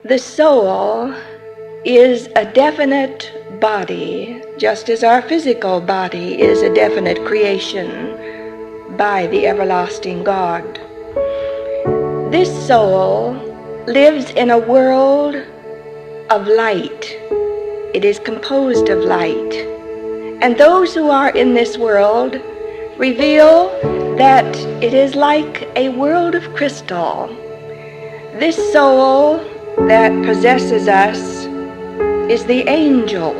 The soul is a definite body, just as our physical body is a definite creation by the everlasting God. This soul lives in a world of light. It is composed of light. And those who are in this world reveal that it is like a world of crystal. This soul that possesses us is the angel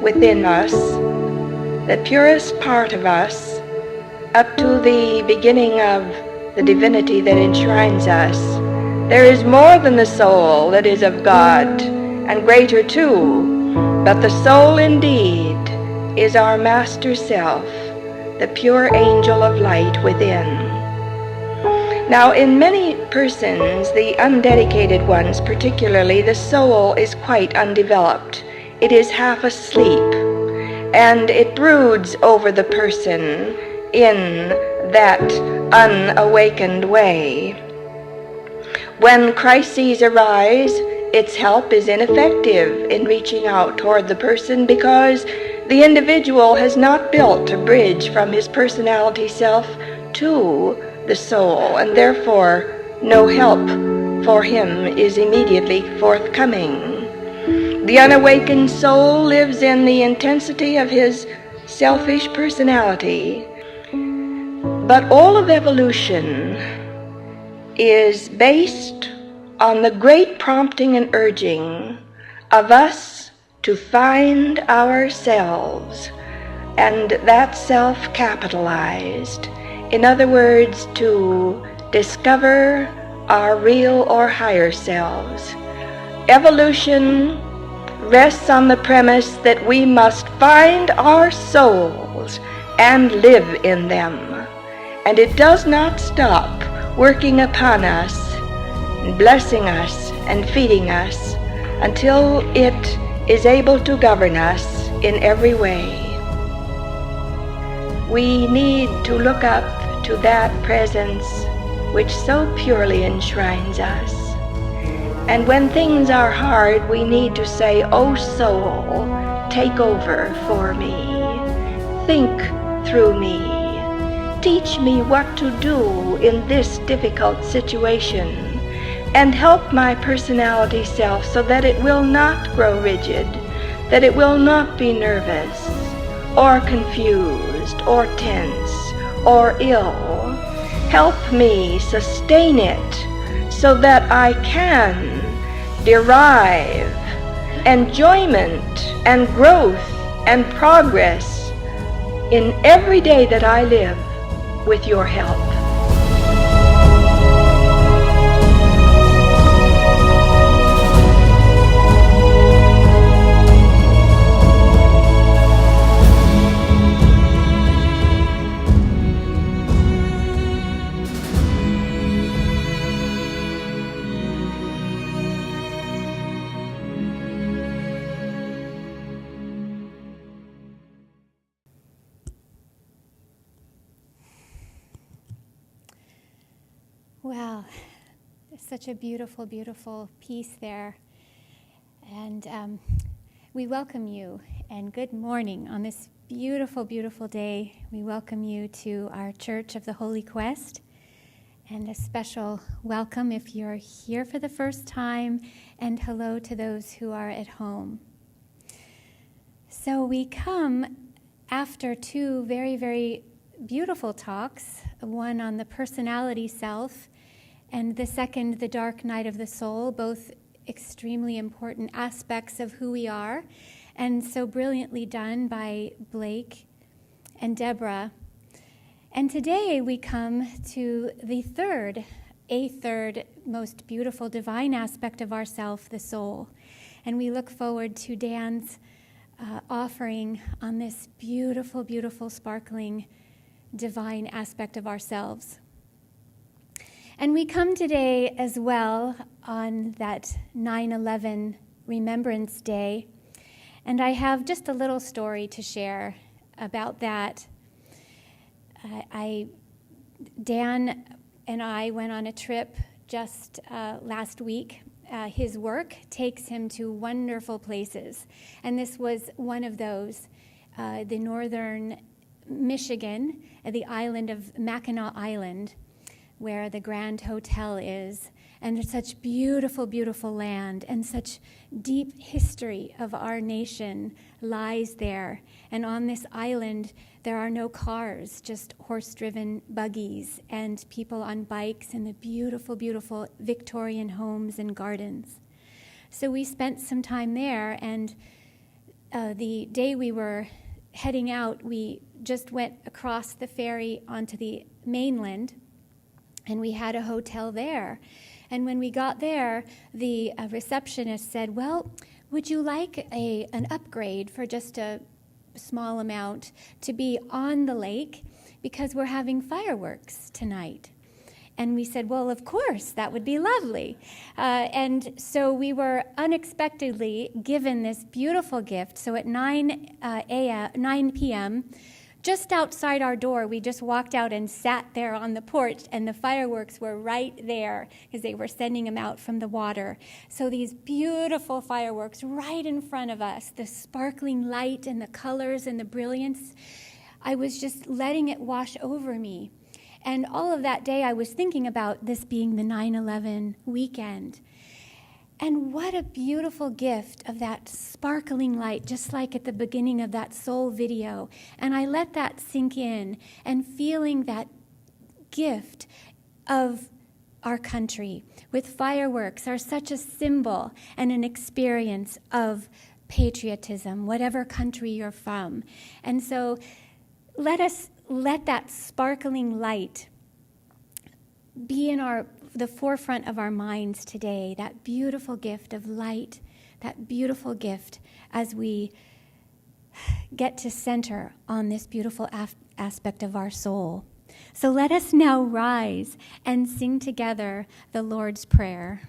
within us, the purest part of us, up to the beginning of the divinity that enshrines us. There is more than the soul that is of God, and greater too, but the soul indeed is our master self, the pure angel of light within. Now, in many persons, the undedicated ones particularly, the soul is quite undeveloped. It is half asleep, and it broods over the person in that unawakened way. When crises arise, its help is ineffective in reaching out toward the person because the individual has not built a bridge from his personality self to the soul, and therefore no help for him is immediately forthcoming. The unawakened soul lives in the intensity of his selfish personality. But all of evolution is based on the great prompting and urging of us to find ourselves, and that self capitalized. In other words, to discover our real or higher selves. Evolution rests on the premise that we must find our souls and live in them. And it does not stop working upon us, blessing us, and feeding us until it is able to govern us in every way. We need to look up to that presence which so purely enshrines us. And when things are hard, we need to say, "Oh soul, take over for me. Think through me. Teach me what to do in this difficult situation, and help my personality self so that it will not grow rigid, that it will not be nervous, or confused, or tense, or ill. Help me sustain it so that I can derive enjoyment and growth and progress in every day that I live with your help." Wow, such a beautiful, beautiful piece there. And we welcome you, and good morning on this beautiful, beautiful day. We welcome you to our Church of the Holy Quest, and a special welcome if you're here for the first time, and hello to those who are at home. So we come after two very, very beautiful talks, one on the personality self, and the second, the dark night of the soul, both extremely important aspects of who we are, and so brilliantly done by Blake and Deborah. And today we come to the third most beautiful divine aspect of ourself, the soul. And we look forward to Dan's offering on this beautiful, beautiful, sparkling, divine aspect of ourselves. And we come today as well on that 9/11 Remembrance Day, and I have just a little story to share about that. Dan and I went on a trip just last week his work takes him to wonderful places. And this was one of those, the northern Michigan, the island of Mackinac Island, where the Grand Hotel is. And it's such beautiful, beautiful land, and such deep history of our nation lies there. And on this island, there are no cars, just horse-driven buggies and people on bikes and the beautiful, beautiful Victorian homes and gardens. So we spent some time there, and the day we were heading out, we just went across the ferry onto the mainland, and we had a hotel there. And when we got there, the receptionist said, well, would you like an upgrade for just a small amount to be on the lake because we're having fireworks tonight? And we said, well, of course, that would be lovely. And so we were unexpectedly given this beautiful gift. So at 9 p.m., just outside our door, we just walked out and sat there on the porch, and the fireworks were right there because they were sending them out from the water. So these beautiful fireworks right in front of us, the sparkling light and the colors and the brilliance, I was just letting it wash over me. And all of that day, I was thinking about this being the 9/11 weekend. And what a beautiful gift of that sparkling light, just like at the beginning of that soul video. And I let that sink in, and feeling that gift of our country with fireworks are such a symbol and an experience of patriotism, whatever country you're from. And so let us let that sparkling light be in the forefront of our minds today, that beautiful gift of light, that beautiful gift as we get to center on this beautiful aspect of our soul. So let us now rise and sing together the Lord's Prayer.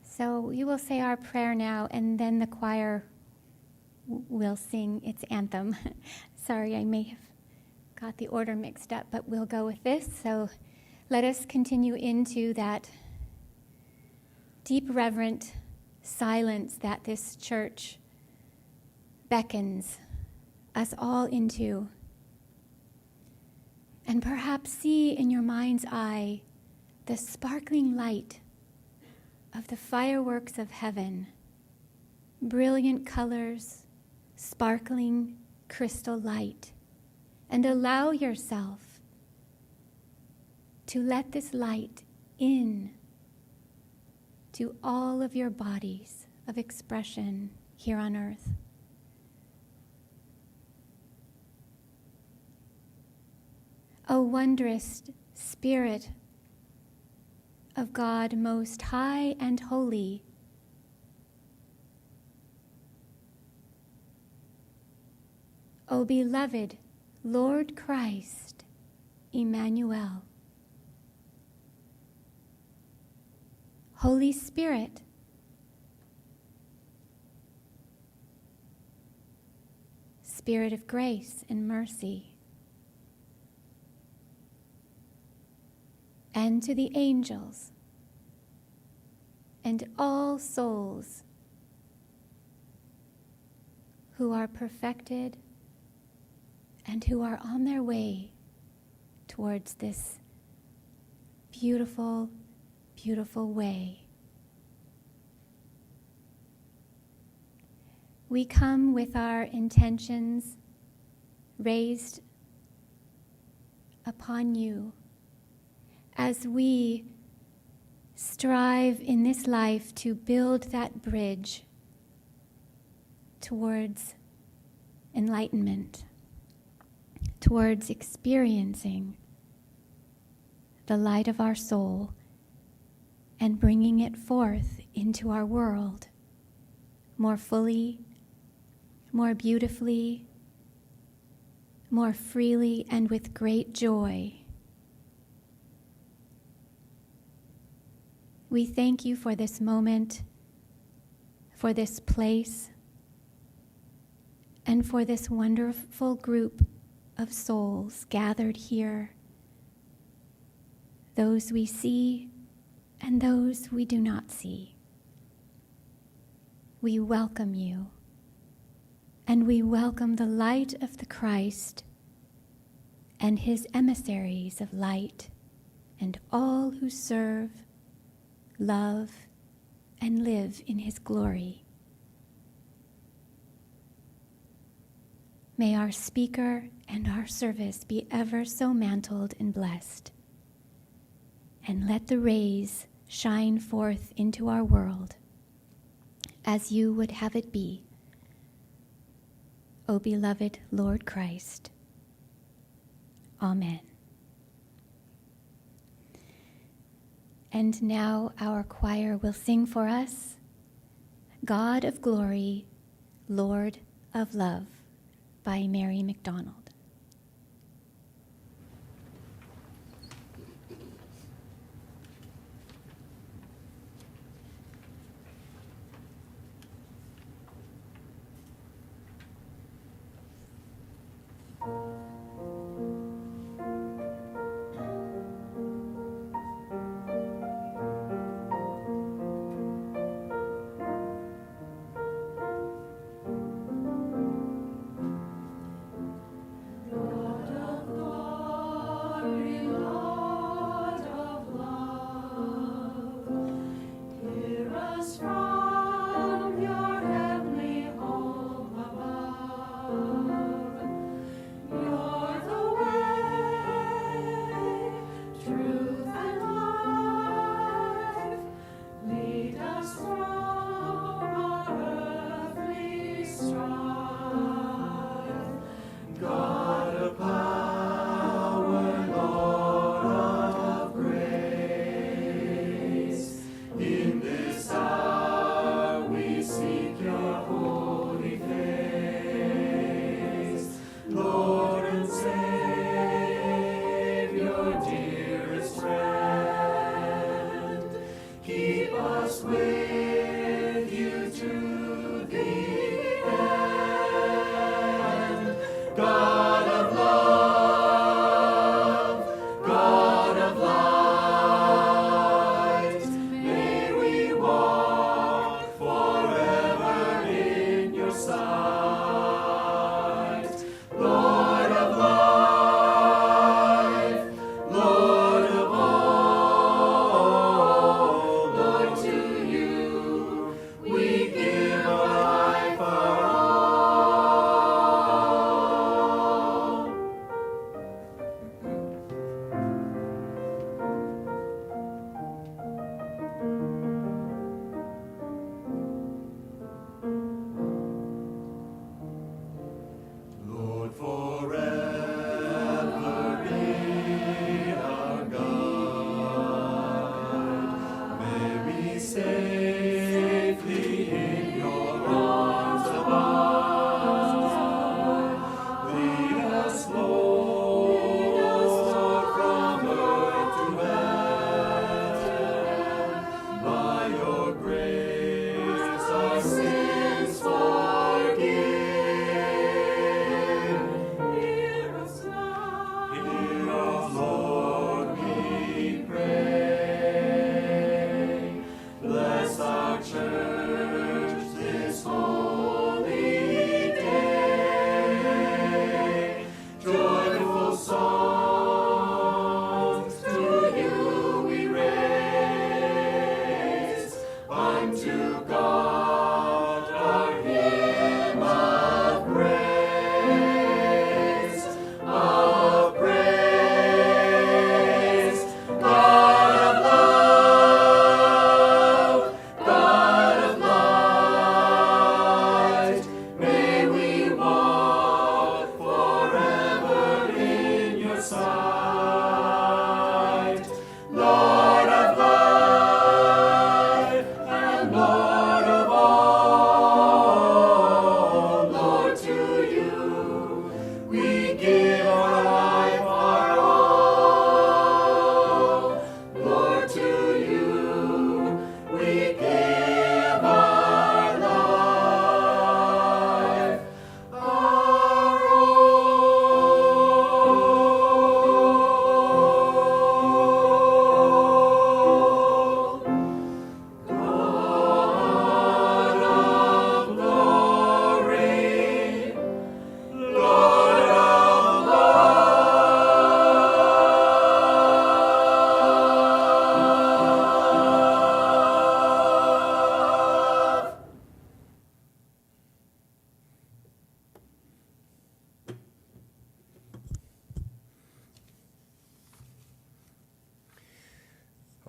So we will say our prayer now, and then the choir will sing its anthem. Sorry, I may have got the order mixed up, but we'll go with this. So let us continue into that deep, reverent silence that this church beckons us all into. And perhaps see in your mind's eye the sparkling light of the fireworks of heaven, brilliant colors, sparkling crystal light, and allow yourself to let this light in to all of your bodies of expression here on earth. O wondrous Spirit of God most high and holy, O beloved Lord Christ, Emmanuel. Holy Spirit, Spirit of grace and mercy, and to the angels and all souls who are perfected and who are on their way towards this beautiful, beautiful way. We come with our intentions raised upon you as we strive in this life to build that bridge towards enlightenment, towards experiencing the light of our soul and bringing it forth into our world more fully, more beautifully, more freely, and with great joy. We thank you for this moment, for this place, and for this wonderful group of souls gathered here, those we see and those we do not see. We welcome you, and we welcome the light of the Christ and his emissaries of light and all who serve, love, and live in his glory. May our speaker and our service be ever so mantled and blessed, and let the rays shine forth into our world as you would have it be, O beloved Lord Christ. Amen. And now our choir will sing for us, God of Glory, Lord of Love, by Mary MacDonald.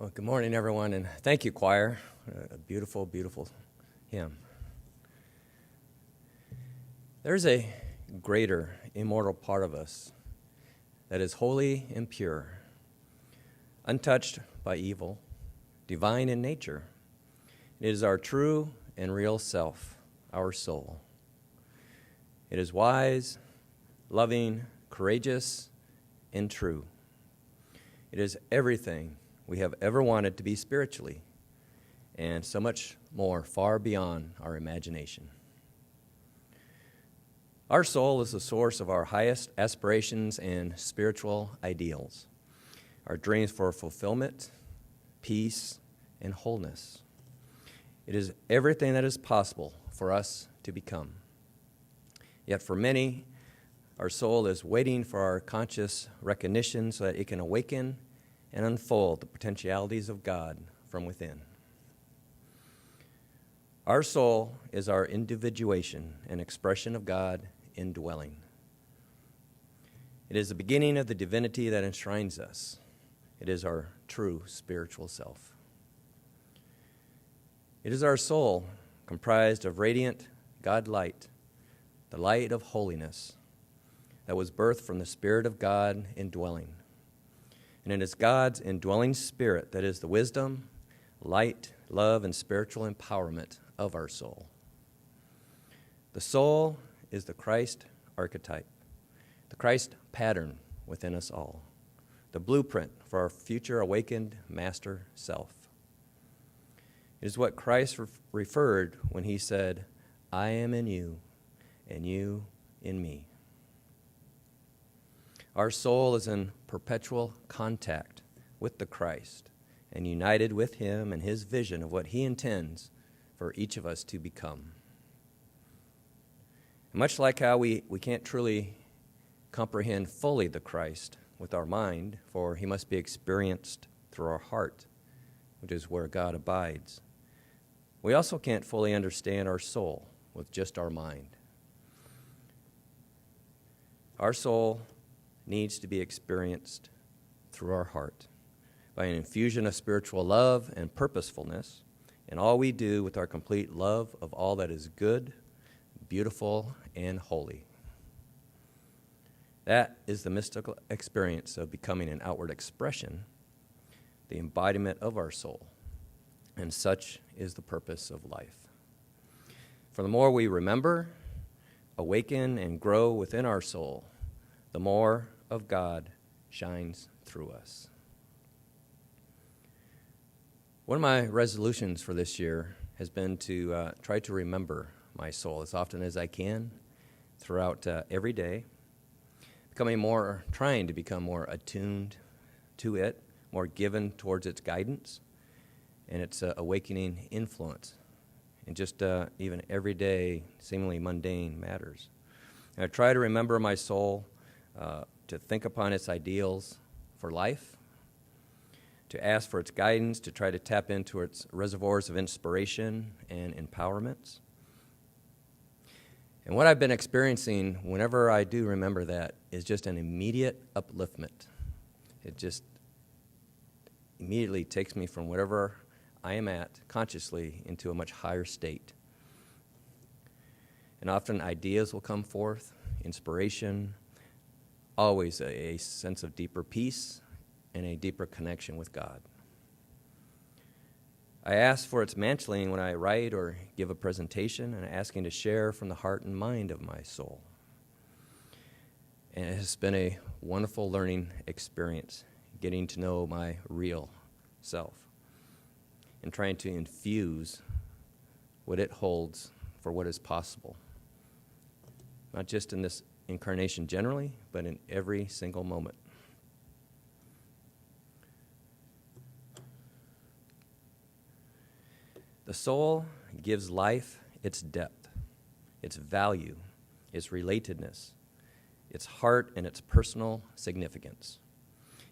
Well, good morning, everyone, and thank you, choir. A beautiful, beautiful hymn. There's a greater, immortal part of us that is holy and pure, untouched by evil, divine in nature. It is our true and real self, our soul. It is wise, loving, courageous, and true. It is everything we have ever wanted to be spiritually, and so much more far beyond our imagination. Our soul is the source of our highest aspirations and spiritual ideals, our dreams for fulfillment, peace, and wholeness. It is everything that is possible for us to become. Yet for many, our soul is waiting for our conscious recognition so that it can awaken and unfold the potentialities of God from within. Our soul is our individuation and expression of God indwelling. It is the beginning of the divinity that enshrines us. It is our true spiritual self. It is our soul comprised of radiant God light, the light of holiness that was birthed from the Spirit of God indwelling. And it is God's indwelling spirit that is the wisdom, light, love, and spiritual empowerment of our soul. The soul is the Christ archetype, the Christ pattern within us all, the blueprint for our future awakened master self. It is what Christ referred when he said, "I am in you, and you in me." Our soul is in perpetual contact with the Christ and united with him and his vision of what he intends for each of us to become. And much like how we can't truly comprehend fully the Christ with our mind, for he must be experienced through our heart, which is where God abides, we also can't fully understand our soul with just our mind. Our soul needs to be experienced through our heart by an infusion of spiritual love and purposefulness in all we do with our complete love of all that is good, beautiful, and holy. That is the mystical experience of becoming an outward expression, the embodiment of our soul, and such is the purpose of life. For the more we remember, awaken, and grow within our soul, the more of God shines through us. One of my resolutions for this year has been to try to remember my soul as often as I can throughout every day, trying to become more attuned to it, more given towards its guidance and its awakening influence in just even everyday, seemingly mundane matters. And I try to remember my soul, to think upon its ideals for life, to ask for its guidance, to try to tap into its reservoirs of inspiration and empowerments. And what I've been experiencing whenever I do remember that is just an immediate upliftment. It just immediately takes me from whatever I am at consciously into a much higher state. And often ideas will come forth, inspiration, always a sense of deeper peace and a deeper connection with God. I ask for its mantling when I write or give a presentation, and asking to share from the heart and mind of my soul. And it has been a wonderful learning experience, getting to know my real self and trying to infuse what it holds for what is possible, not just in this incarnation generally, but in every single moment. The soul gives life its depth, its value, its relatedness, its heart, and its personal significance.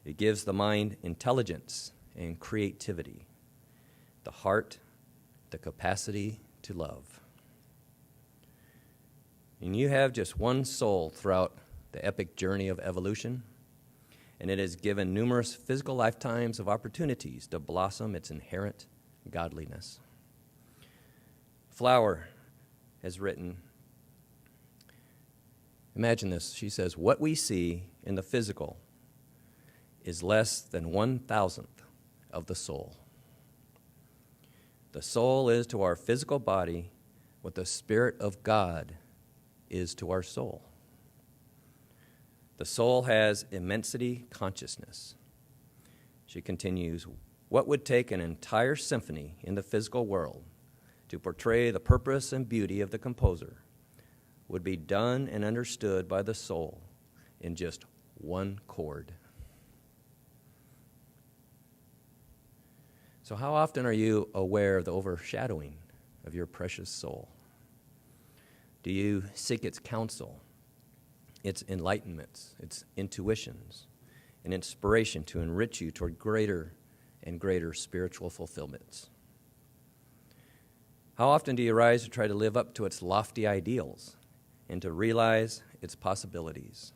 It gives the mind intelligence and creativity, the heart, the capacity to love. And you have just one soul throughout the epic journey of evolution, and it is given numerous physical lifetimes of opportunities to blossom its inherent godliness. Flower has written, imagine this, she says, what we see in the physical is less than 1,000th of the soul. The soul is to our physical body what the Spirit of God is to our soul. The soul has immensity consciousness. She continues, what would take an entire symphony in the physical world to portray the purpose and beauty of the composer would be done and understood by the soul in just one chord. So how often are you aware of the overshadowing of your precious soul? Do you seek its counsel, its enlightenments, its intuitions, and inspiration to enrich you toward greater and greater spiritual fulfillments? How often do you rise to try to live up to its lofty ideals and to realize its possibilities?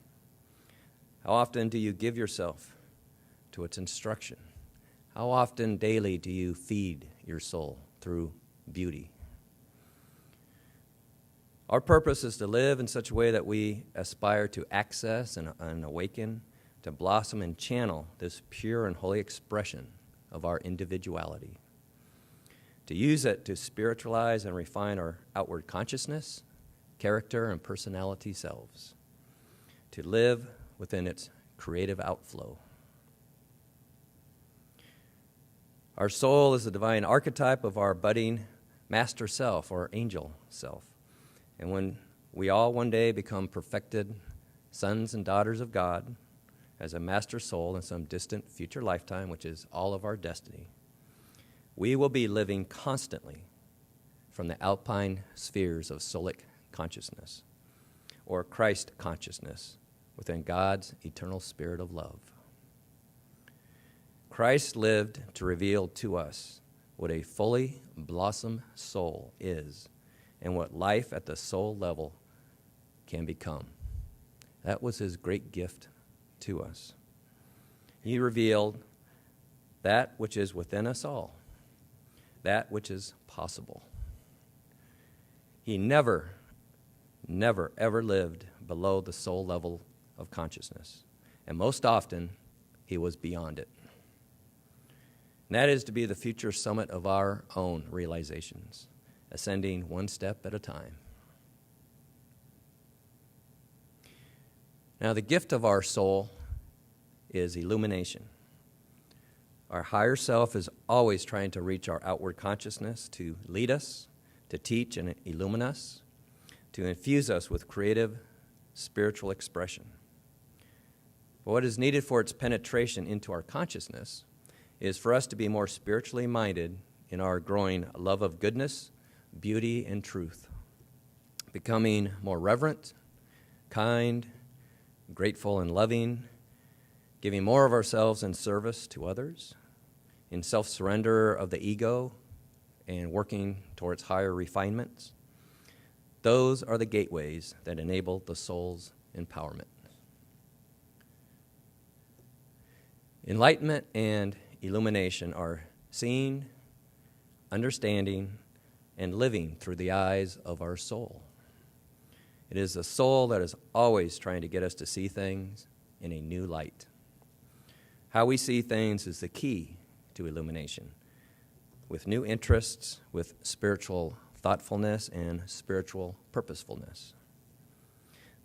How often do you give yourself to its instruction? How often daily do you feed your soul through beauty? Our purpose is to live in such a way that we aspire to access and awaken, to blossom and channel this pure and holy expression of our individuality. To use it to spiritualize and refine our outward consciousness, character, and personality selves. To live within its creative outflow. Our soul is the divine archetype of our budding master self or angel self. And when we all one day become perfected sons and daughters of God as a master soul in some distant future lifetime, which is all of our destiny, we will be living constantly from the alpine spheres of soulic consciousness or Christ consciousness within God's eternal spirit of love. Christ lived to reveal to us what a fully blossomed soul is and what life at the soul level can become. That was his great gift to us. He revealed that which is within us all, that which is possible. He never, ever lived below the soul level of consciousness, and most often, he was beyond it. And that is to be the future summit of our own realizations, ascending one step at a time. Now, the gift of our soul is illumination. Our higher self is always trying to reach our outward consciousness to lead us, to teach and illumine us, to infuse us with creative spiritual expression. But what is needed for its penetration into our consciousness is for us to be more spiritually minded in our growing love of goodness, beauty, and truth, becoming more reverent, kind, grateful, and loving, giving more of ourselves in service to others, in self-surrender of the ego, and working towards higher refinements. Those are the gateways that enable the soul's empowerment. Enlightenment and illumination are seeing, understanding, and living through the eyes of our soul. It is the soul that is always trying to get us to see things in a new light. How we see things is the key to illumination, with new interests, with spiritual thoughtfulness and spiritual purposefulness.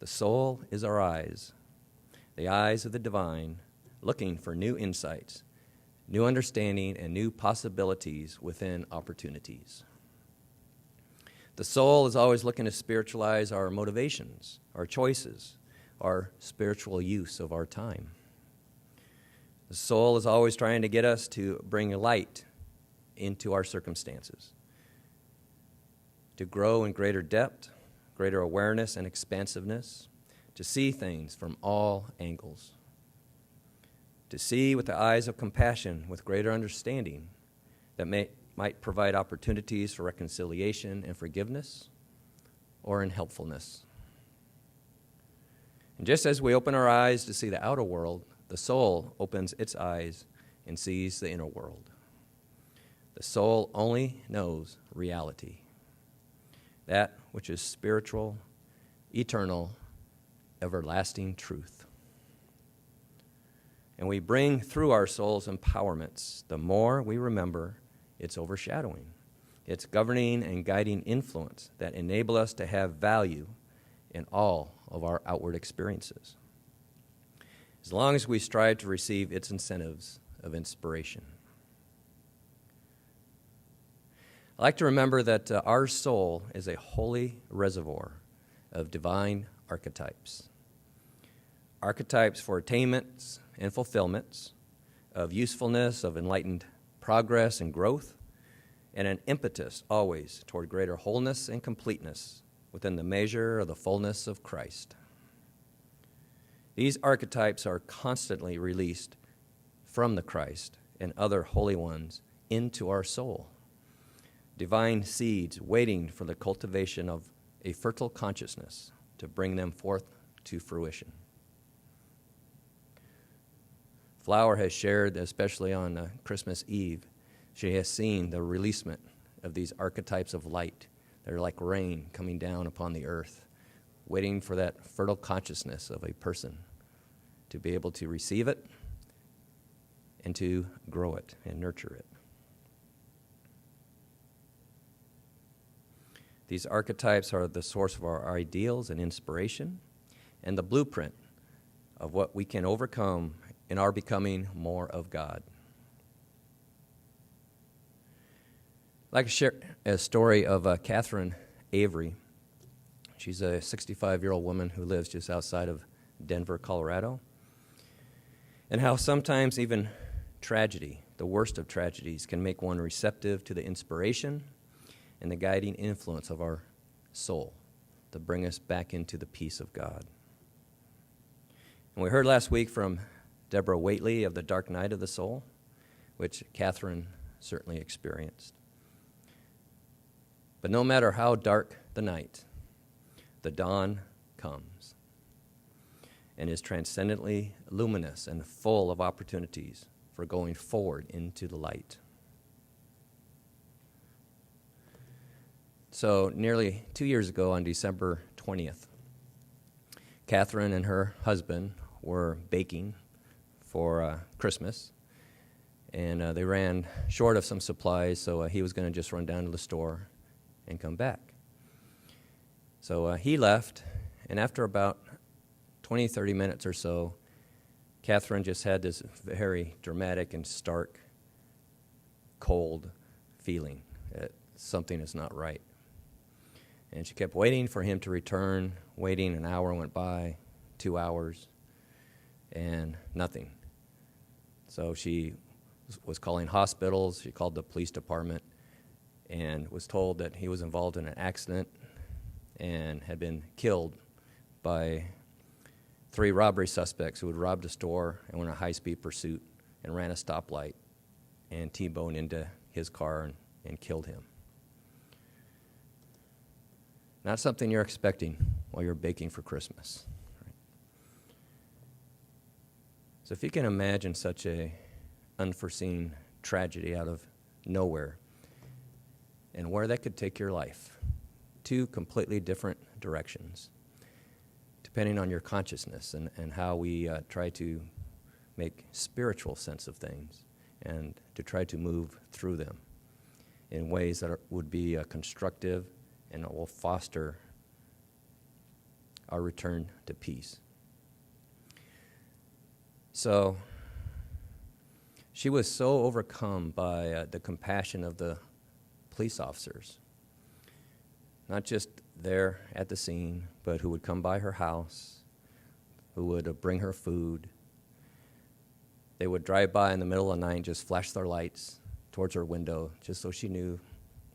The soul is our eyes, the eyes of the divine, looking for new insights, new understanding, and new possibilities within opportunities. The soul is always looking to spiritualize our motivations, our choices, our spiritual use of our time. The soul is always trying to get us to bring light into our circumstances, to grow in greater depth, greater awareness and expansiveness, to see things from all angles, to see with the eyes of compassion with greater understanding that might provide opportunities for reconciliation and forgiveness or in helpfulness. And just as we open our eyes to see the outer world the soul opens its eyes and sees the inner world. The soul only knows reality, that which is spiritual, eternal, everlasting truth. And we bring through our soul's empowerments, the more we remember its overshadowing, its governing and guiding influence that enable us to have value in all of our outward experiences, as long as we strive to receive its incentives of inspiration. I like to remember that our soul is a holy reservoir of divine archetypes. Archetypes for attainments and fulfillments, of usefulness, of enlightened progress and growth, and an impetus always toward greater wholeness and completeness within the measure of the fullness of Christ. These archetypes are constantly released from the Christ and other holy ones into our soul. Divine seeds waiting for the cultivation of a fertile consciousness to bring them forth to fruition. Flower has shared, especially on Christmas Eve, she has seen the releasement of these archetypes of light that are like rain coming down upon the earth, waiting for that fertile consciousness of a person to be able to receive it and to grow it and nurture it. These archetypes are the source of our ideals and inspiration and the blueprint of what we can overcome in our becoming more of God. I'd like to share a story of Catherine Avery. She's a 65-year-old woman who lives just outside of Denver, Colorado, and how sometimes even tragedy, the worst of tragedies, can make one receptive to the inspiration and the guiding influence of our soul to bring us back into the peace of God. And we heard last week from Deborah Waitley of the dark night of the soul, which Catherine certainly experienced. But no matter how dark the night, the dawn comes and is transcendently luminous and full of opportunities for going forward into the light. So nearly 2 years ago on December 20th, Catherine and her husband were baking for Christmas, and they ran short of some supplies, so he was going to just run down to the store and come back. So he left, and after about 20, 30 minutes or so, Catherine just had this very dramatic and stark, cold feeling that something is not right. And she kept waiting for him to return, waiting. An hour went by, 2 hours, and nothing. So she was calling hospitals. She called the police department and was told that he was involved in an accident and had been killed by 3 robbery suspects who had robbed a store and were in a high-speed pursuit and ran a stoplight and T-boned into his car and killed him. Not something you're expecting while you're baking for Christmas. Right? So if you can imagine such a unforeseen tragedy out of nowhere and where that could take your life, 2 completely different directions, depending on your consciousness and how we try to make spiritual sense of things and to try to move through them in ways that would be constructive and it will foster our return to peace. So she was so overcome by the compassion of the police officers, not just there at the scene, but who would come by her house, who would bring her food. They would drive by in the middle of the night and just flash their lights towards her window just so she knew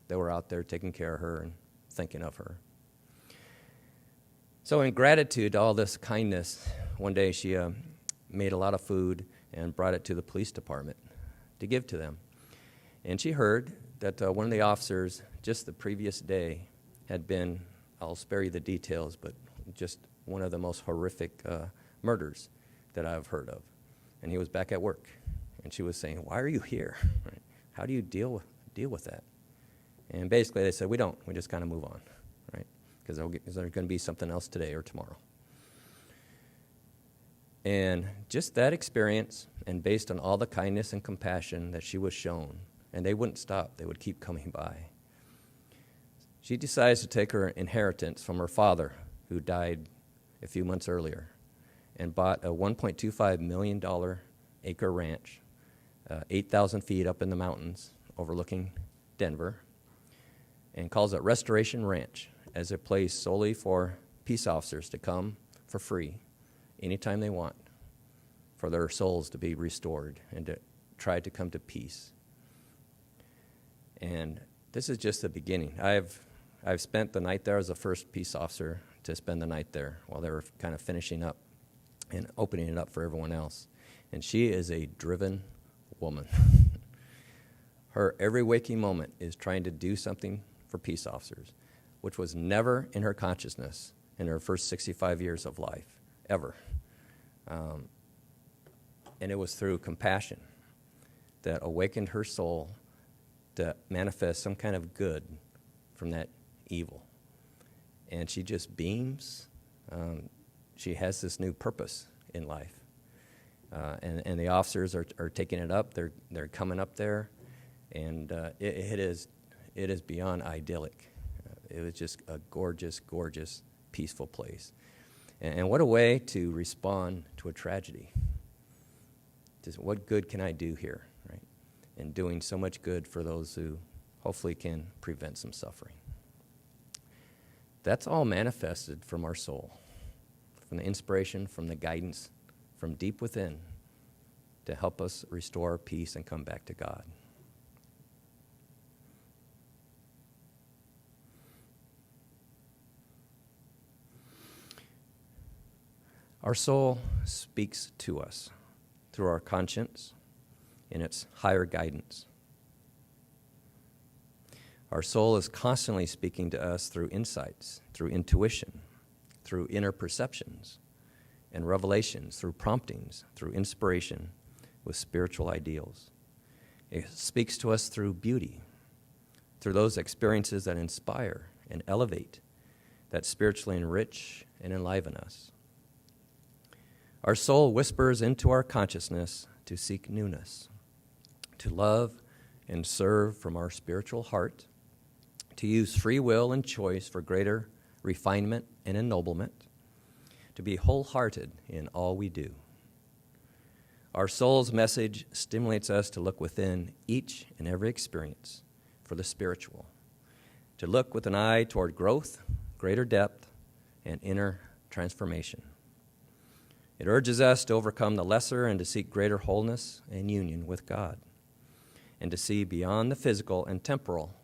they were out there taking care of her and thinking of her. So in gratitude to all this kindness, one day she made a lot of food and brought it to the police department to give to them. And she heard that one of the officers just the previous day had been, I'll spare you the details, but just one of the most horrific murders that I've heard of. and he was back at work. And she was saying, why are you here? Right? How do you deal with that? And basically they said, we don't. We just kind of move on, right? Because there's going to be something else today or tomorrow. And just that experience, and based on all the kindness and compassion that she was shown, and they wouldn't stop. They would keep coming by. She decides to take her inheritance from her father, who died a few months earlier, and bought a $1.25 million acre ranch, 8,000 feet up in the mountains overlooking Denver, and calls it Restoration Ranch as a place solely for peace officers to come for free anytime they want, for their souls to be restored and to try to come to peace. And this is just the beginning. I've spent the night there as the first peace officer to spend the night there while they were kind of finishing up and opening it up for everyone else. And she is a driven woman. Her every waking moment is trying to do something for peace officers, which was never in her consciousness in her first 65 years of life, ever. And it was through compassion that awakened her soul to manifest some kind of good from that evil. And she just beams. She has this new purpose in life. And the officers are taking it up. They're coming up there. And it is beyond idyllic. It was just a gorgeous, gorgeous, peaceful place. And what a way to respond to a tragedy. Just what good can I do here, right? And doing so much good for those who hopefully can prevent some suffering. That's all manifested from our soul, from the inspiration, from the guidance, from deep within to help us restore our peace and come back to God. Our soul speaks to us through our conscience in its higher guidance. Our soul is constantly speaking to us through insights, through intuition, through inner perceptions and revelations, through promptings, through inspiration with spiritual ideals. It speaks to us through beauty, through those experiences that inspire and elevate, that spiritually enrich and enliven us. Our soul whispers into our consciousness to seek newness, to love and serve from our spiritual heart, to use free will and choice for greater refinement and ennoblement, to be wholehearted in all we do. Our soul's message stimulates us to look within each and every experience for the spiritual, to look with an eye toward growth, greater depth, and inner transformation. It urges us to overcome the lesser and to seek greater wholeness and union with God, and to see beyond the physical and temporal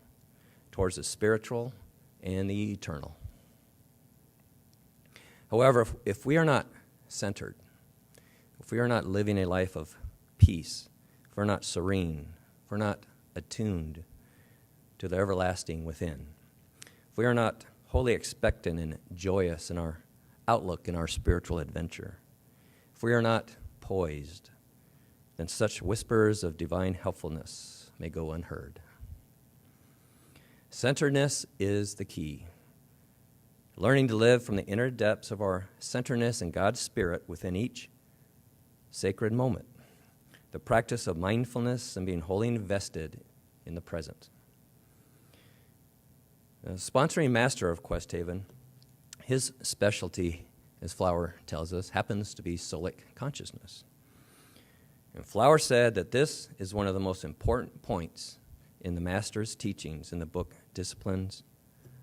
towards the spiritual and the eternal. However, if we are not centered, if we are not living a life of peace, if we're not serene, if we're not attuned to the everlasting within, if we are not wholly expectant and joyous in our outlook in our spiritual adventure, if we are not poised, then such whispers of divine helpfulness may go unheard. Centeredness is the key. Learning to live from the inner depths of our centeredness in God's Spirit within each sacred moment. The practice of mindfulness and being wholly invested in the present. The sponsoring master of Quest Haven, his specialty, as Flower tells us, happens to be soulic consciousness. And Flower said that this is one of the most important points in the Master's teachings in the book Disciplines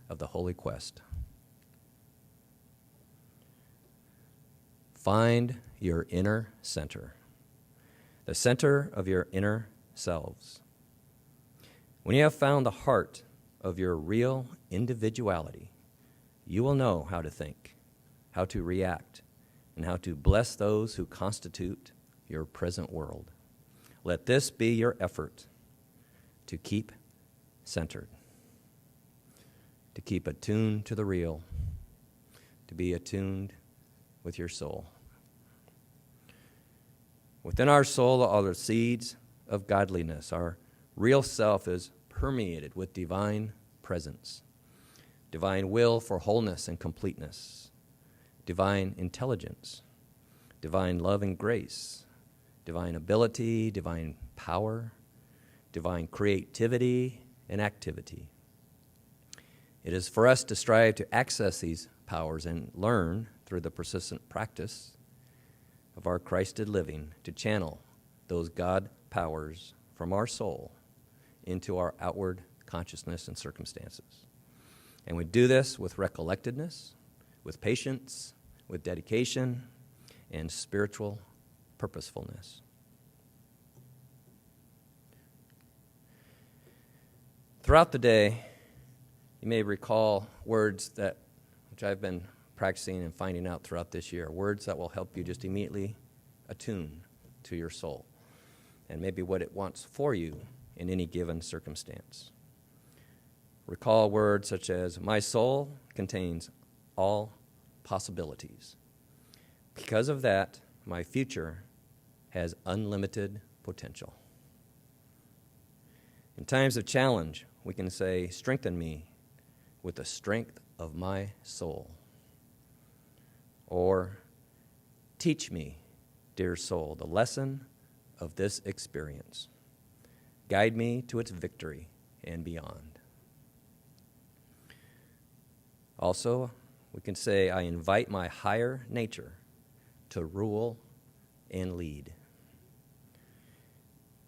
of the Holy Quest. Find your inner center, the center of your inner selves. When you have found the heart of your real individuality, you will know how to think, how to react, and how to bless those who constitute your present world. Let this be your effort to keep centered, to keep attuned to the real, to be attuned with your soul. Within our soul are the seeds of godliness. Our real self is permeated with divine presence, divine will for wholeness and completeness, divine intelligence, divine love and grace, divine ability, divine power, divine creativity and activity. It is for us to strive to access these powers and learn through the persistent practice of our Christed living to channel those God powers from our soul into our outward consciousness and circumstances. And we do this with recollectedness, with patience, with dedication, and spiritual purposefulness. Throughout the day, you may recall words which I've been practicing and finding out throughout this year, words that will help you just immediately attune to your soul and maybe what it wants for you in any given circumstance. Recall words such as, my soul contains all possibilities. Because of that, my future has unlimited potential. In times of challenge, we can say, strengthen me with the strength of my soul. Or, teach me, dear soul, the lesson of this experience. Guide me to its victory and beyond. Also, we can say, I invite my higher nature to rule and lead.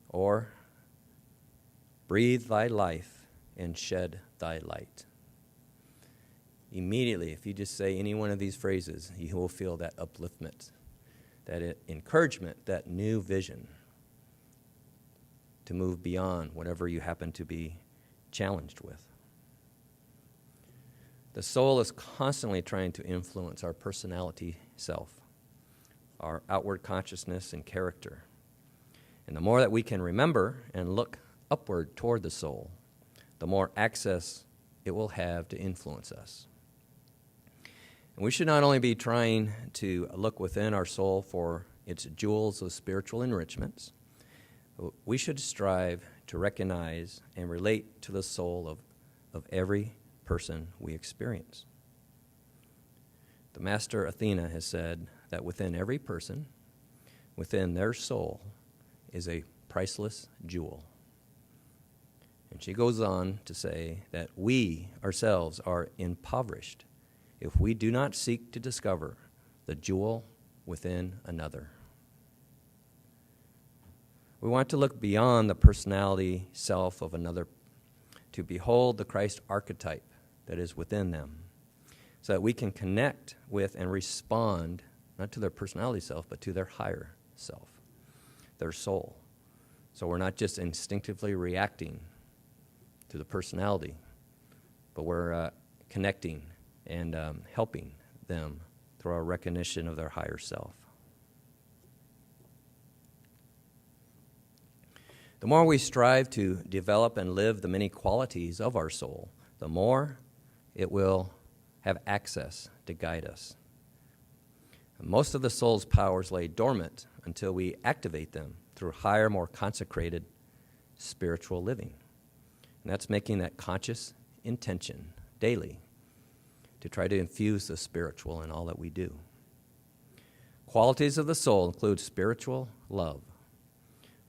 Or, breathe thy life and shed thy light. Immediately, if you just say any one of these phrases, you will feel that upliftment, that encouragement, that new vision to move beyond whatever you happen to be challenged with. The soul is constantly trying to influence our personality self, our outward consciousness and character. And the more that we can remember and look upward toward the soul, the more access it will have to influence us. And we should not only be trying to look within our soul for its jewels of spiritual enrichments, we should strive to recognize and relate to the soul of every person we experience. The Master Athena has said that within every person, within their soul, is a priceless jewel. And she goes on to say that we ourselves are impoverished if we do not seek to discover the jewel within another. We want to look beyond the personality self of another to behold the Christ archetype that is within them, so that we can connect with and respond not to their personality self, but to their higher self, their soul. So we're not just instinctively reacting to the personality, but we're connecting and helping them through our recognition of their higher self. The more we strive to develop and live the many qualities of our soul, the more it will have access to guide us. Most of the soul's powers lay dormant until we activate them through higher, more consecrated spiritual living. And that's making that conscious intention daily to try to infuse the spiritual in all that we do. Qualities of the soul include spiritual love,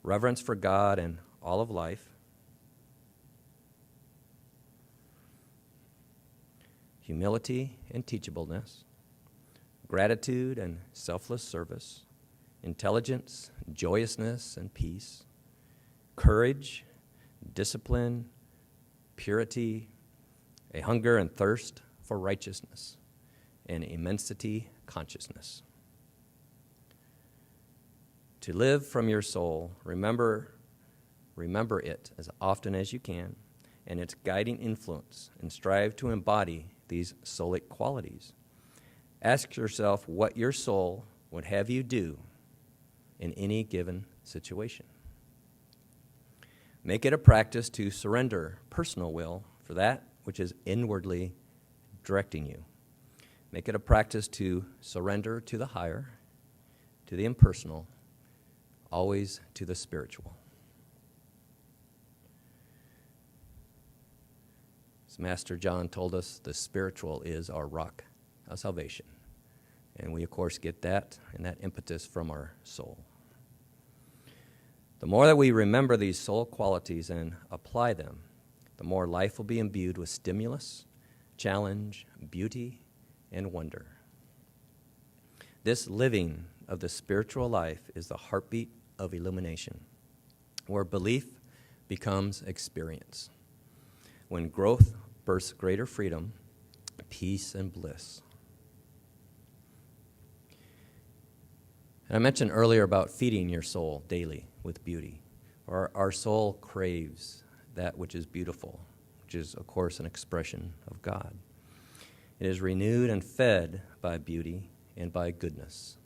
reverence for God and all of life, humility and teachableness, gratitude and selfless service, intelligence, joyousness and peace, courage, discipline, purity, a hunger and thirst for righteousness, and immensity consciousness. To live from your soul, remember it as often as you can, and its guiding influence, and strive to embody these soulic qualities. Ask yourself what your soul would have you do in any given situation. Make it a practice to surrender personal will for that which is inwardly directing you. Make it a practice to surrender to the higher, to the impersonal, always to the spiritual. As Master John told us, the spiritual is our rock of salvation. And we, of course, get that and that impetus from our soul. The more that we remember these soul qualities and apply them, the more life will be imbued with stimulus, challenge, beauty, and wonder. This living of the spiritual life is the heartbeat of illumination, where belief becomes experience, when growth births greater freedom, peace, and bliss. And I mentioned earlier about feeding your soul daily with beauty. Our soul craves that which is beautiful, which is, of course, an expression of God. It is renewed and fed by beauty and by goodness.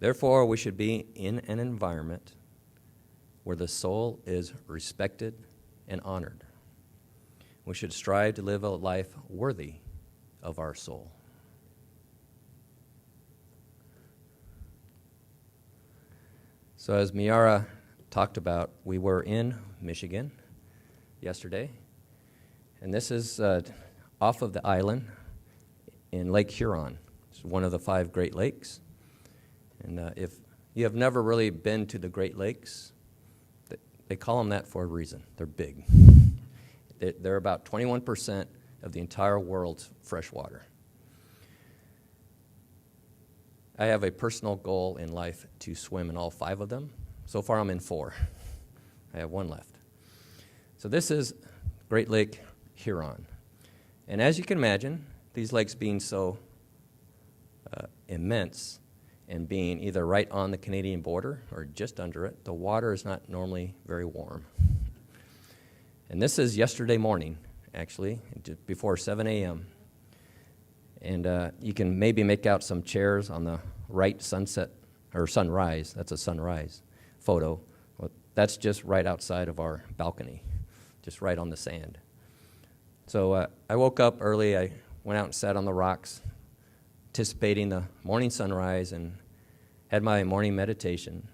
Therefore, we should be in an environment where the soul is respected and honored. We should strive to live a life worthy of our soul. So as Miara talked about, we were in Michigan yesterday, and this is off of the island in Lake Huron. It's one of the 5 Great Lakes. And if you have never really been to the Great Lakes, they call them that for a reason. They're big. They're about 21% of the entire world's fresh water. I have a personal goal in life to swim in all 5 of them. So far, I'm in 4. I have 1 left. So this is Great Lake Huron. And as you can imagine, these lakes being so immense and being either right on the Canadian border or just under it, the water is not normally very warm. And this is yesterday morning, actually, just before 7 a.m. And you can maybe make out some chairs on the right sunset, or sunrise. That's a sunrise photo. Well, that's just right outside of our balcony, just right on the sand. So I woke up early. I went out and sat on the rocks, anticipating the morning sunrise, and had my morning meditation.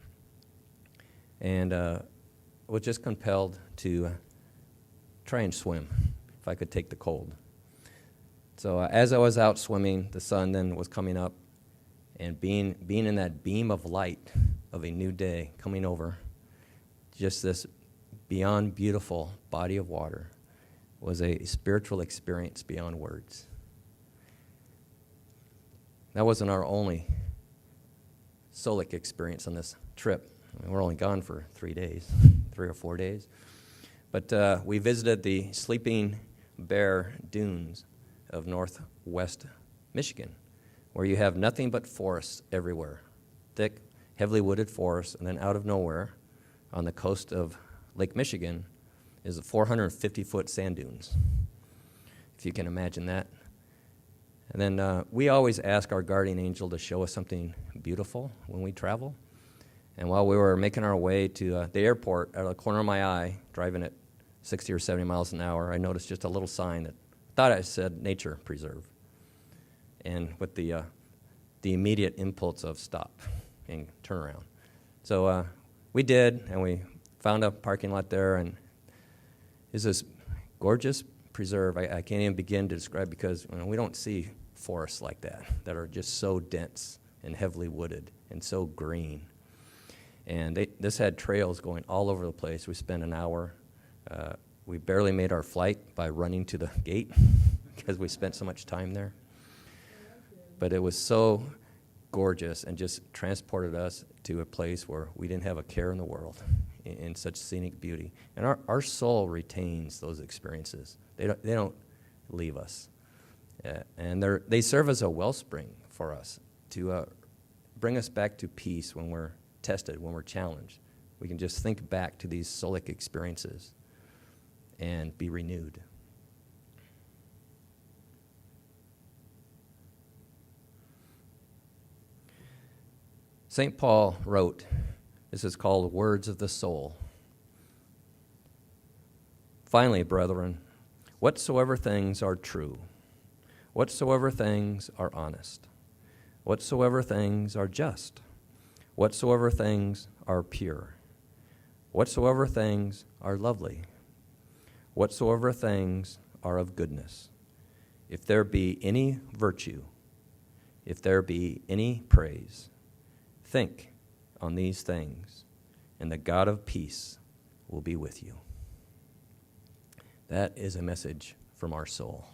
And was just compelled to try and swim, if I could take the cold. So as I was out swimming, the sun then was coming up, and being in that beam of light of a new day coming over, just this beyond beautiful body of water, was a spiritual experience beyond words. That wasn't our only solic experience on this trip. I mean, we're only gone for 3 days, 3 or 4 days. But we visited the Sleeping Bear Dunes of northwest Michigan, where you have nothing but forests everywhere, thick, heavily wooded forests, and then out of nowhere, on the coast of Lake Michigan, is the 450-foot sand dunes, if you can imagine that. And then we always ask our guardian angel to show us something beautiful when we travel. And while we were making our way to the airport, out of the corner of my eye, driving at 60 or 70 miles an hour, I noticed just a little sign that thought I said nature preserve. And with the immediate impulse of stop and turn around. So we did, and we found a parking lot there, and it's this gorgeous preserve. I can't even begin to describe, because we don't see forests like that are just so dense and heavily wooded and so green. And this had trails going all over the place. We spent an hour. We barely made our flight by running to the gate because we spent so much time there. But it was so gorgeous and just transported us to a place where we didn't have a care in the world in such scenic beauty. And our soul retains those experiences. They don't leave us. And they serve as a wellspring for us to bring us back to peace when we're tested, when we're challenged. We can just think back to these soulic experiences and be renewed. St. Paul wrote, this is called Words of the Soul. Finally, brethren, whatsoever things are true, whatsoever things are honest, whatsoever things are just, whatsoever things are pure, whatsoever things are lovely, whatsoever things are of goodness, if there be any virtue, if there be any praise, think on these things, and the God of peace will be with you. That is a message from our soul.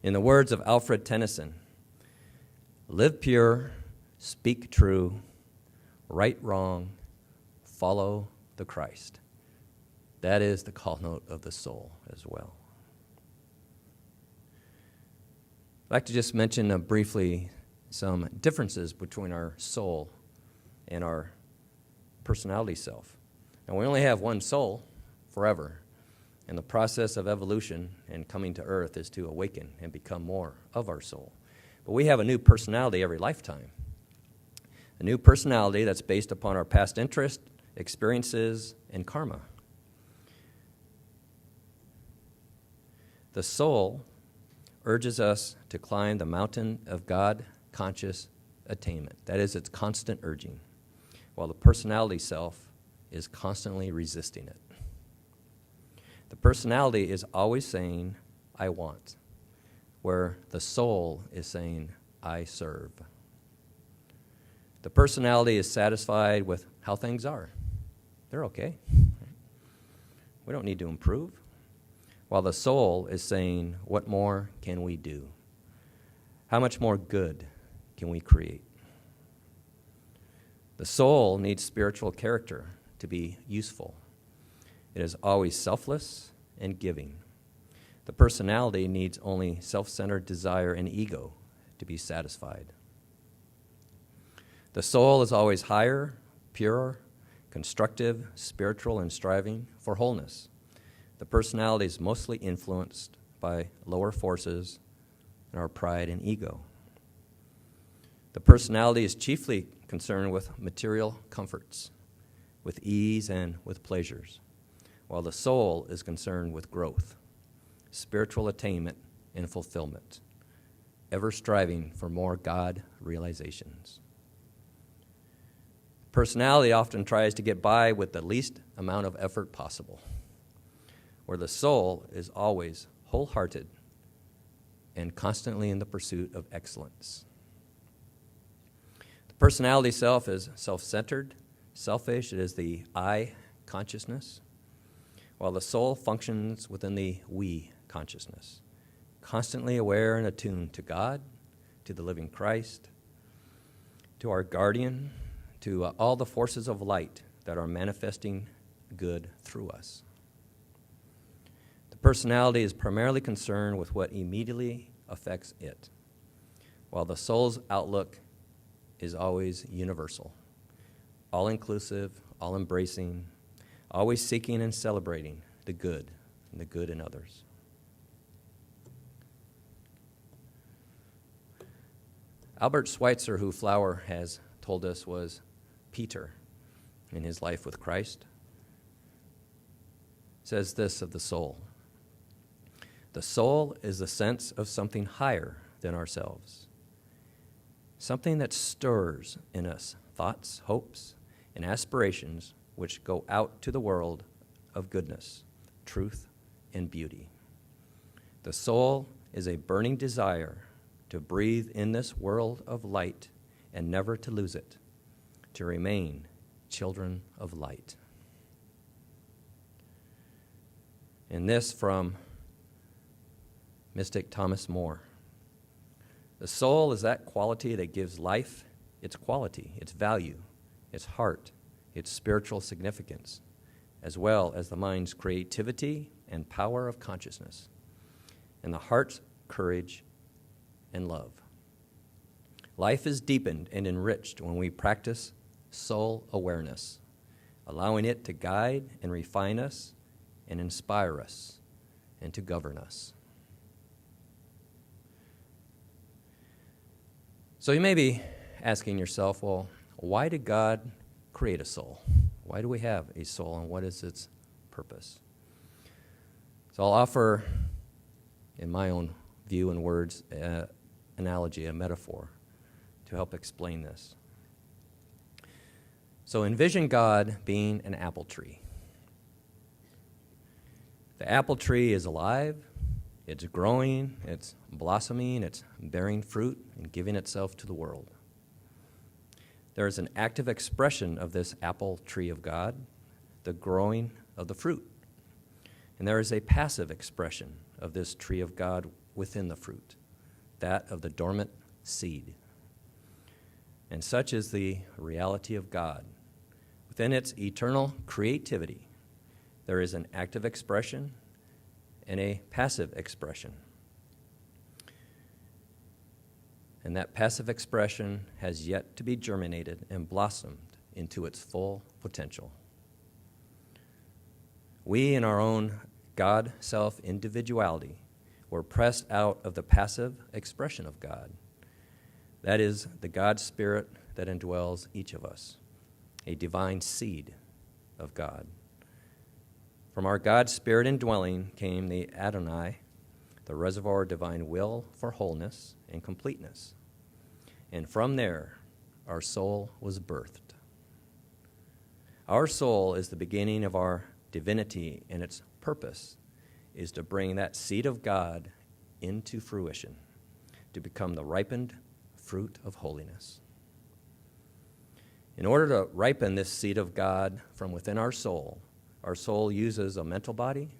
In the words of Alfred Tennyson, live pure, speak true, right wrong, follow the Christ. That is the call note of the soul as well. I'd like to just mention briefly some differences between our soul and our personality self. Now, we only have one soul forever, and the process of evolution and coming to earth is to awaken and become more of our soul. But we have a new personality every lifetime, a new personality that's based upon our past interests, experiences, and karma. The soul urges us to climb the mountain of God-conscious attainment. That is its constant urging, while the personality self is constantly resisting it. The personality is always saying, I want, where the soul is saying, I serve. The personality is satisfied with how things are. They're okay. We don't need to improve. While the soul is saying, what more can we do? How much more good can we create? The soul needs spiritual character to be useful. It is always selfless and giving. The personality needs only self-centered desire and ego to be satisfied. The soul is always higher, purer, constructive, spiritual, and striving for wholeness. The personality is mostly influenced by lower forces and our pride and ego. The personality is chiefly concerned with material comforts, with ease and with pleasures, while the soul is concerned with growth, spiritual attainment, and fulfillment, ever striving for more God realizations. Personality often tries to get by with the least amount of effort possible, where the soul is always wholehearted and constantly in the pursuit of excellence. The personality self is self-centered, selfish. It is the I consciousness, while the soul functions within the we consciousness, constantly aware and attuned to God, to the living Christ, to our guardian, to all the forces of light that are manifesting good through us. The personality is primarily concerned with what immediately affects it, while the soul's outlook is always universal, all-inclusive, all-embracing, always seeking and celebrating the good and the good in others. Albert Schweitzer, who Flower has told us was Peter in his life with Christ, says this of the soul. The soul is the sense of something higher than ourselves, something that stirs in us thoughts, hopes, and aspirations which go out to the world of goodness, truth, and beauty. The soul is a burning desire to breathe in this world of light and never to lose it, to remain children of light. And this from mystic Thomas More. The soul is that quality that gives life its quality, its value, its heart, its spiritual significance, as well as the mind's creativity and power of consciousness, and the heart's courage and love. Life is deepened and enriched when we practice soul awareness, allowing it to guide and refine us and inspire us and to govern us. So you may be asking yourself, well, why did God create a soul? Why do we have a soul, and what is its purpose? So I'll offer, in my own view and words, an analogy, a metaphor, to help explain this. So envision God being an apple tree. The apple tree is alive, it's growing, it's blossoming, it's bearing fruit and giving itself to the world. There is an active expression of this apple tree of God, the growing of the fruit. And there is a passive expression of this tree of God within the fruit, that of the dormant seed. And such is the reality of God. Within its eternal creativity, there is an active expression and a passive expression. And that passive expression has yet to be germinated and blossomed into its full potential. We, in our own God self-individuality, were pressed out of the passive expression of God. That is the God Spirit that indwells each of us, a divine seed of God. From our God Spirit indwelling came the Adonai, the reservoir of divine will for wholeness and completeness. And from there, our soul was birthed. Our soul is the beginning of our divinity, and its purpose is to bring that seed of God into fruition, to become the ripened fruit of holiness. In order to ripen this seed of God from within our soul uses a mental body,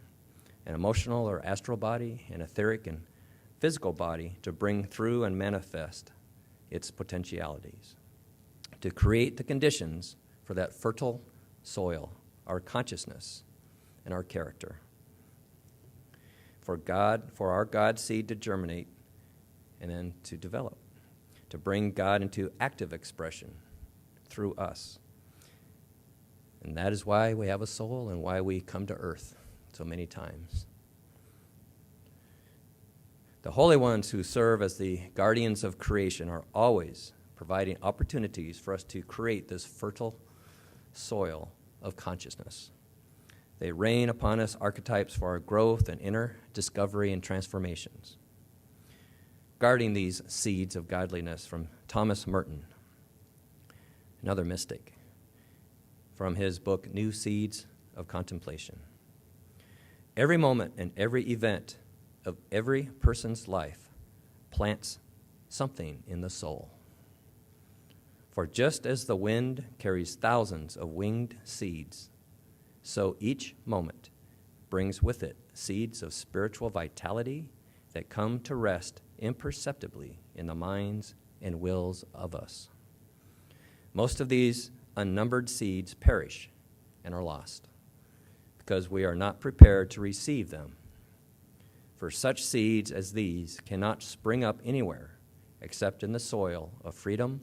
an emotional or astral body, an etheric and physical body to bring through and manifest its potentialities, to create the conditions for that fertile soil, our consciousness and our character. For our God seed to germinate and then to develop, to bring God into active expression through us. And that is why we have a soul and why we come to earth so many times. The holy ones who serve as the guardians of creation are always providing opportunities for us to create this fertile soil of consciousness. They rain upon us archetypes for our growth and inner discovery and transformations. Guarding these seeds of godliness from Thomas Merton, another mystic, from his book, New Seeds of Contemplation. Every moment and every event of every person's life plants something in the soul. For just as the wind carries thousands of winged seeds, so each moment brings with it seeds of spiritual vitality that come to rest imperceptibly in the minds and wills of us. Most of these unnumbered seeds perish and are lost because we are not prepared to receive them. For such seeds as these cannot spring up anywhere except in the soil of freedom,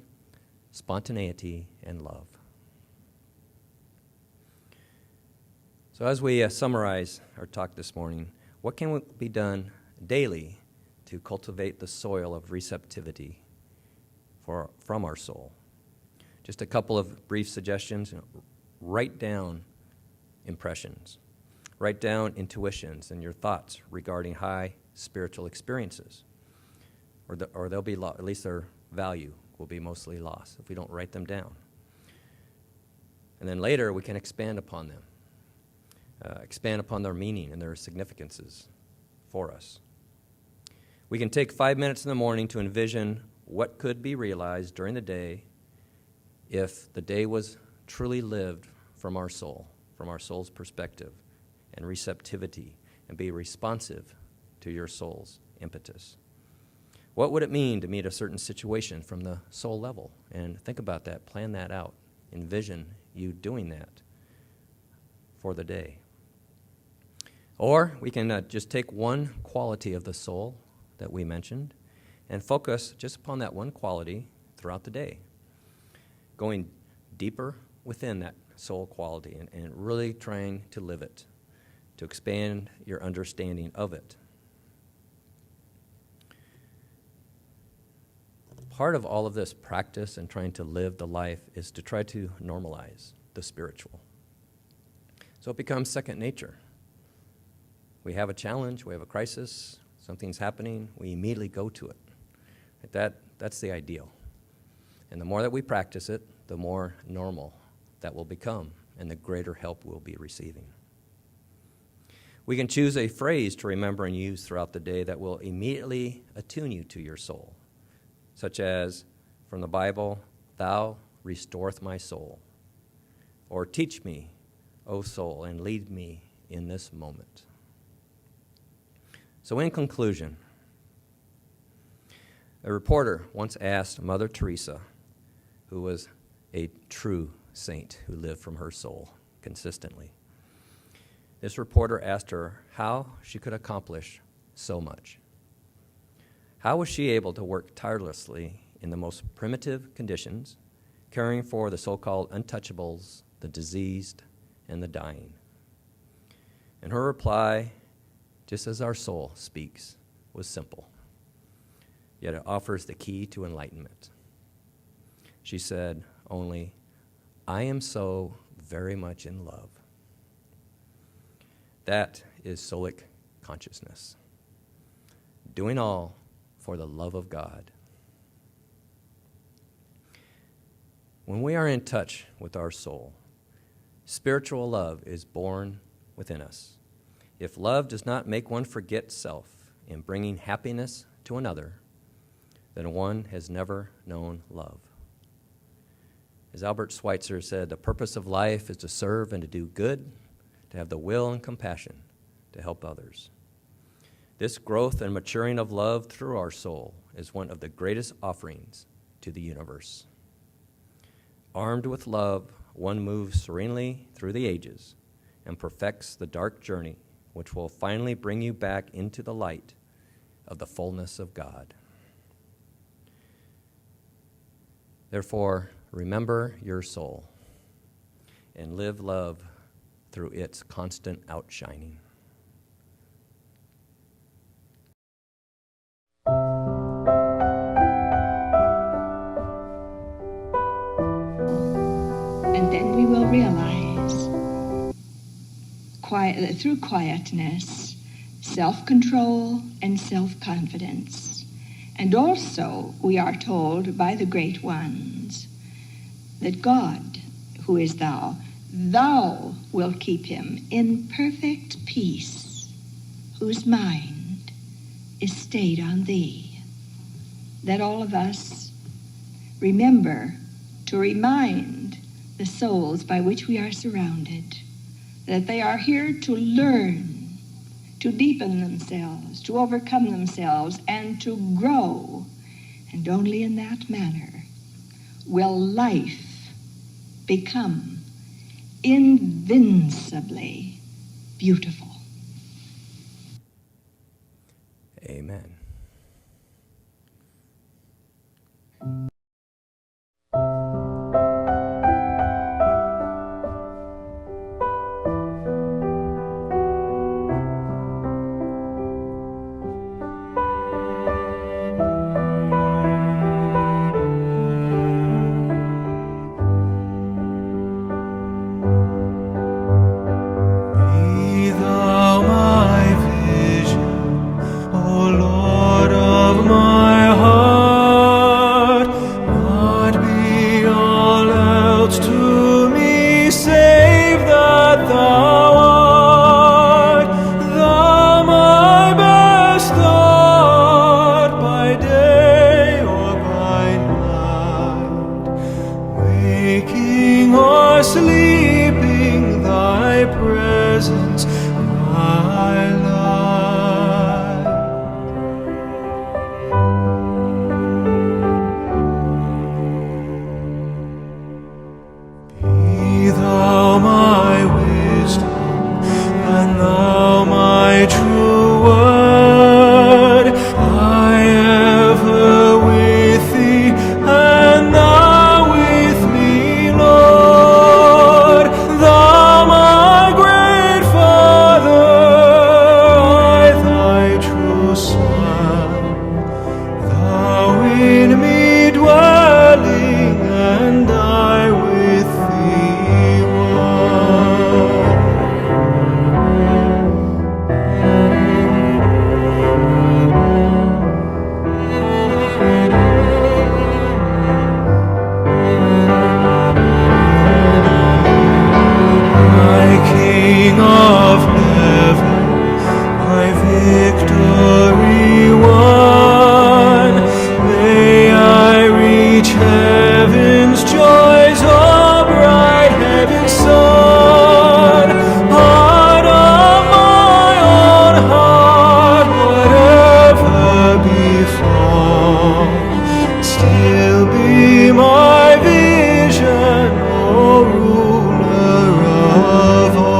spontaneity, and love. So as we summarize our talk this morning, what can be done daily to cultivate the soil of receptivity from our soul? Just a couple of brief suggestions. Write down impressions. Write down intuitions and your thoughts regarding high spiritual experiences. Or they'll be at least their value will be mostly lost if we don't write them down. And then later we can expand upon them. Expand upon their meaning and their significances for us. We can take 5 minutes in the morning to envision what could be realized during the day if the day was truly lived from our soul's perspective and receptivity, and be responsive to your soul's impetus. What would it mean to meet a certain situation from the soul level? And think about that, plan that out, envision you doing that for the day. Or we can just take one quality of the soul that we mentioned and focus just upon that one quality throughout the day, going deeper within that soul quality and really trying to live it, to expand your understanding of it. Part of all of this practice and trying to live the life is to try to normalize the spiritual. So it becomes second nature. We have a challenge, we have a crisis, something's happening, we immediately go to it. That's the ideal. And the more that we practice it, the more normal that will become and the greater help we'll be receiving. We can choose a phrase to remember and use throughout the day that will immediately attune you to your soul, such as from the Bible, "Thou restoreth my soul," or "Teach me, O soul, and lead me in this moment." So in conclusion, a reporter once asked Mother Teresa, who was a true saint who lived from her soul consistently. This reporter asked her how she could accomplish so much. How was she able to work tirelessly in the most primitive conditions, caring for the so-called untouchables, the diseased, and the dying? And her reply, just as our soul speaks, was simple, yet it offers the key to enlightenment. She said only, "I am so very much in love." That is soulic consciousness, doing all for the love of God. When we are in touch with our soul, spiritual love is born within us. If love does not make one forget self in bringing happiness to another, then one has never known love. As Albert Schweitzer said, the purpose of life is to serve and to do good, to have the will and compassion to help others. This growth and maturing of love through our soul is one of the greatest offerings to the universe. Armed with love, one moves serenely through the ages and perfects the dark journey which will finally bring you back into the light of the fullness of God. Therefore, remember your soul and live love through its constant outshining. And then we will realize through quietness, self-control and self-confidence. And also, we are told by the great ones that God, who is thou will keep him in perfect peace, whose mind is stayed on thee. That all of us remember to remind the souls by which we are surrounded that they are here to learn, to deepen themselves, to overcome themselves, and to grow. And only in that manner will life become invincibly beautiful. Amen. Be thou my vision, O Lord of my heart, not be all else to me, save that thou art. Thou my best thought by day or by night, waking or sleeping, thy presence my life. Be thou my wisdom, and thou my true word. I ever with thee, and thou with me, Lord. Thou my great Father, of all.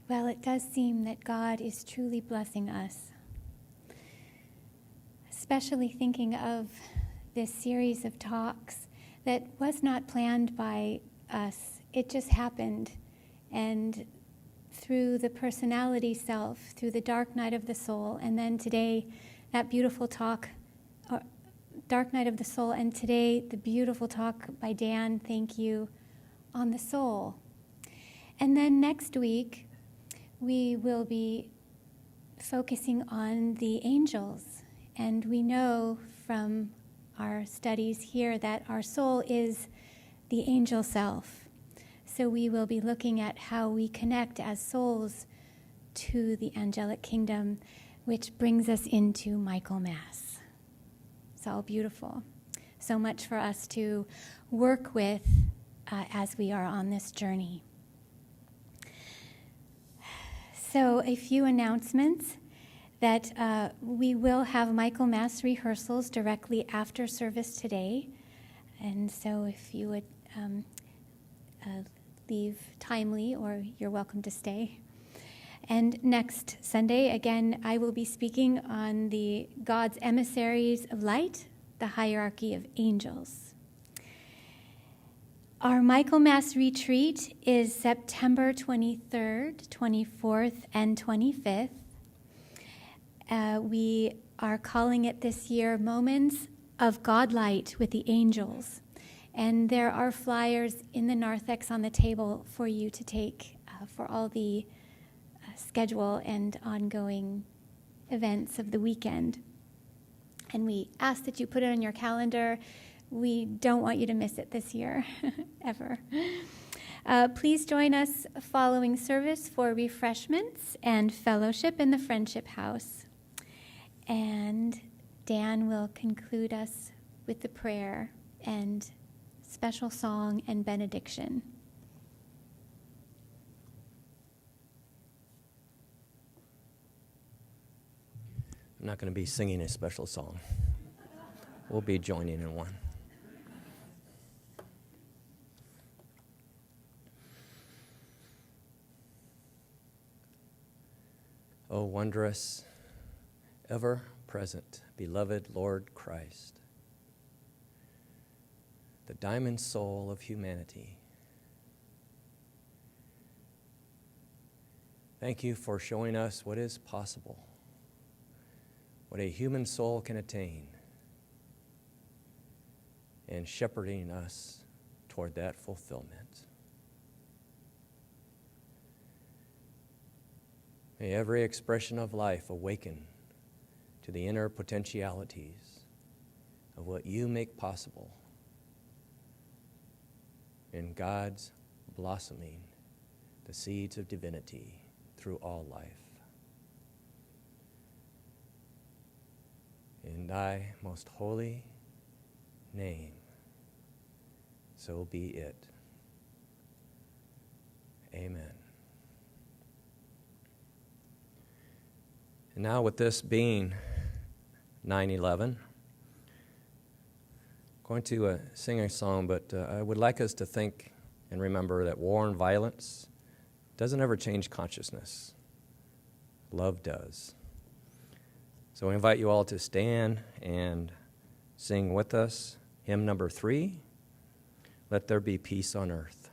Well, it does seem that God is truly blessing us, especially thinking of this series of talks that was not planned by us. It just happened. And through the personality self, through the dark night of the soul, and then today, that beautiful talk, Dark Night of the Soul, and today, the beautiful talk by Dan, thank you, on the soul. And then next week, we will be focusing on the angels. And we know from our studies here that our soul is the angel self. So we will be looking at how we connect as souls to the angelic kingdom, which brings us into Michaelmas. It's all beautiful. So much for us to work with as we are on this journey. So a few announcements that we will have Michaelmas rehearsals directly after service today. And so if you would leave timely, or you're welcome to stay. And next Sunday, again, I will be speaking on the God's emissaries of light, the hierarchy of angels. Our Michaelmas retreat is September 23rd, 24th, and 25th. We are calling it this year Moments of God Light with the Angels. And there are flyers in the narthex on the table for you to take for all the schedule and ongoing events of the weekend. And we ask that you put it on your calendar. We don't want you to miss it this year, ever. Please join us following service for refreshments and fellowship in the Friendship House. And Dan will conclude us with the prayer and special song and benediction. I'm not going to be singing a special song. We'll be joining in one. O wondrous, ever-present, beloved Lord Christ, the diamond soul of humanity, thank you for showing us what is possible, what a human soul can attain, and shepherding us toward that fulfillment. May every expression of life awaken to the inner potentialities of what you make possible in God's blossoming the seeds of divinity through all life. In thy most holy name, so be it. Amen. And now, with this being 9/11, I'm going to sing a song, but I would like us to think and remember that war and violence doesn't ever change consciousness. Love does. So I invite you all to stand and sing with us hymn number 3, Let There Be Peace on Earth.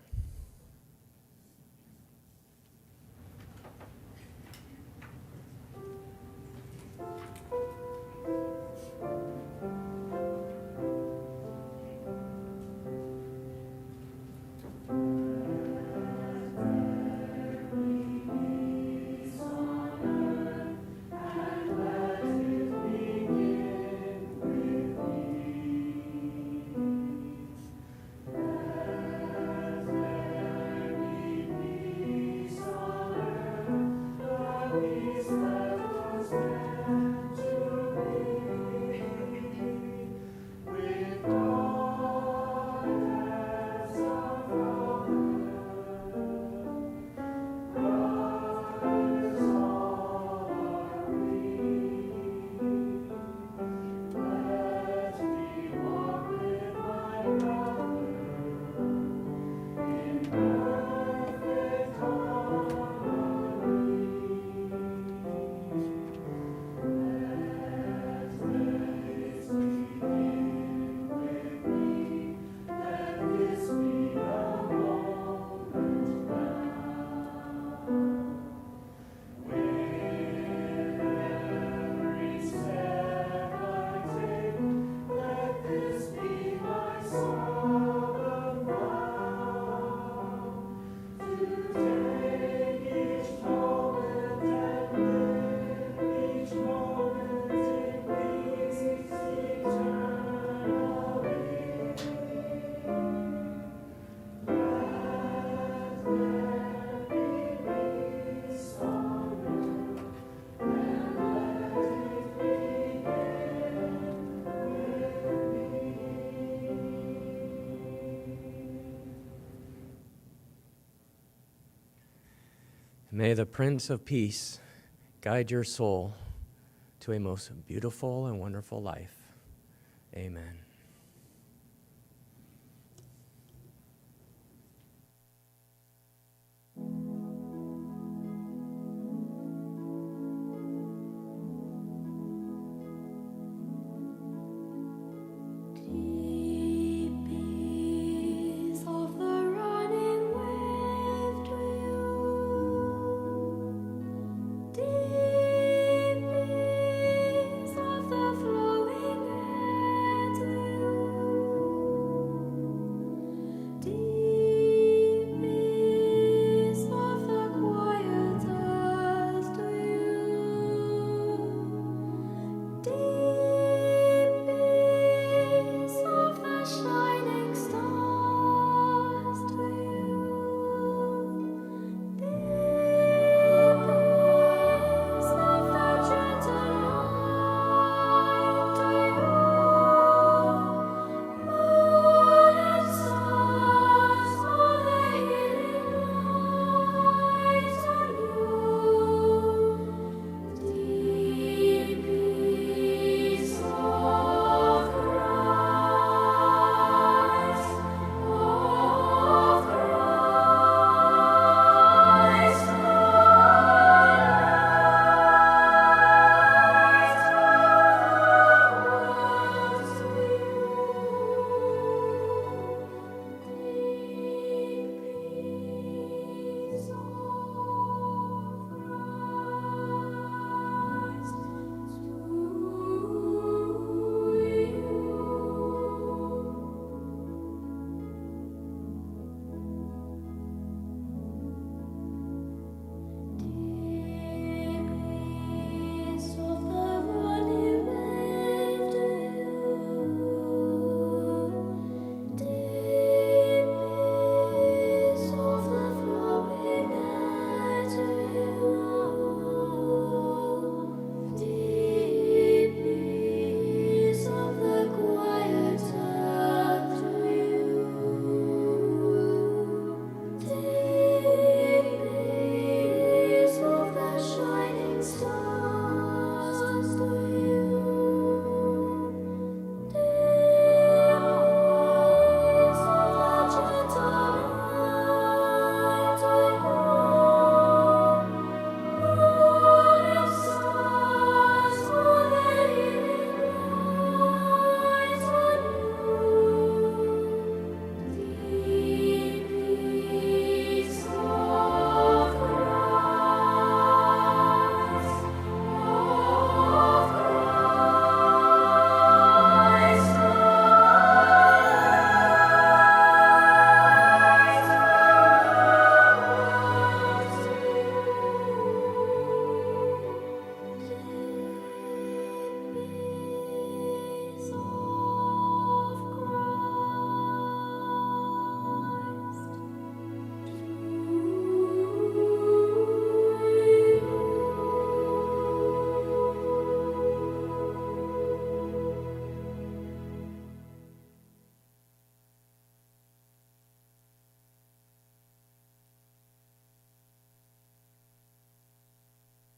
May the Prince of Peace guide your soul to a most beautiful and wonderful life. Amen.